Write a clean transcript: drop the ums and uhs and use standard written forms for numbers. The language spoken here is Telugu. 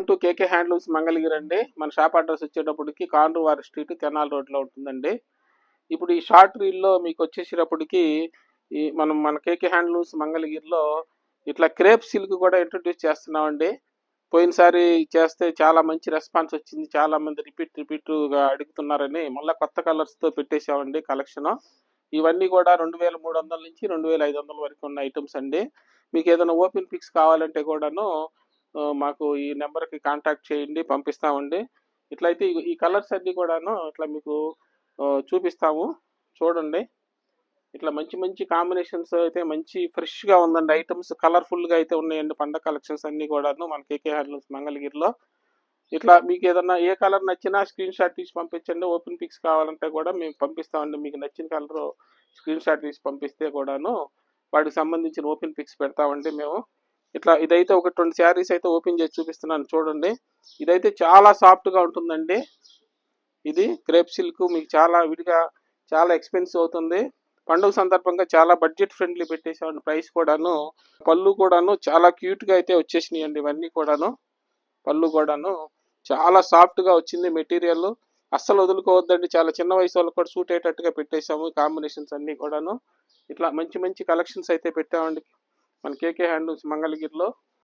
Welcome to KK handlooms Mangalagiri అండి. మన షాప్ అడ్రస్ వచ్చేటప్పటికి కాండ్రువారి స్ట్రీట్ తెనాలి రోడ్లో ఉంటుందండి. ఇప్పుడు ఈ షార్ట్ రీల్లో మీకు వచ్చేసేటప్పటికి మన కేకే హ్యాండ్లూమ్స్ మంగళగిరిలో ఇట్లా క్రేప్ సిల్క్ కూడా ఇంట్రొడ్యూస్ చేస్తున్నామండి. పోయినసారి చేస్తే చాలా మంచి రెస్పాన్స్ వచ్చింది, చాలా మంది రిపీట్గా అడుగుతున్నారని మళ్ళీ కొత్త కలర్స్తో పెట్టేసామండి కలెక్షన్. ఇవన్నీ కూడా 2300 నుంచి 2500 వరకు ఉన్న ఐటమ్స్ అండి. మీకు ఏదైనా ఓపెన్ పిక్స్ కావాలంటే కూడాను మాకు ఈ నెంబర్కి కాంటాక్ట్ చేయండి, పంపిస్తామండి. ఇట్లయితే ఈ కలర్స్ అన్నీ కూడాను ఇట్లా మీకు చూపిస్తాము, చూడండి. ఇట్లా మంచి మంచి కాంబినేషన్స్ అయితే మంచి ఫ్రెష్గా ఉందండి. ఐటమ్స్ కలర్ఫుల్గా అయితే ఉన్నాయండి. పండగ కలెక్షన్స్ అన్నీ కూడాను మన కేకే హ్యాండ్లూమ్స్ మంగళగిరిలో. ఇట్లా మీకు ఏదన్నా ఏ కలర్ నచ్చినా స్క్రీన్ షాట్ తీసి పంపించండి. ఓపెన్ పిక్స్ కావాలంటే కూడా మేము పంపిస్తామండి. మీకు నచ్చిన కలర్ స్క్రీన్ షాట్ తీసి పంపిస్తే కూడాను వాటికి సంబంధించిన ఓపెన్ పిక్స్ పెడతామండి మేము. ఇట్లా ఇదైతే ఒక 20 శారీస్ అయితే ఓపెన్ చేసి చూపిస్తున్నాను, చూడండి. ఇదైతే చాలా సాఫ్ట్గా ఉంటుందండి. ఇది క్రేప్ సిల్క్ మీకు చాలా విడిగా చాలా ఎక్స్పెన్సివ్ అవుతుంది. పండుగ సందర్భంగా చాలా బడ్జెట్ ఫ్రెండ్లీ పెట్టేసామండి. ప్రైస్ కూడాను, పళ్ళు కూడాను చాలా క్యూట్గా అయితే వచ్చేసినాయండి. ఇవన్నీ కూడాను పళ్ళు కూడాను చాలా సాఫ్ట్గా వచ్చింది. మెటీరియల్ అస్సలు వదులుకోవద్దండి. చాలా చిన్న వయసు వాళ్ళకి కూడా సూట్ అయ్యేటట్టుగా పెట్టేశాము. కాంబినేషన్స్ అన్నీ కూడాను ఇట్లా మంచి మంచి కలెక్షన్స్ అయితే పెట్టామండి మన కేకే హ్యాండ్లూమ్స్ మంగళగిరిలో.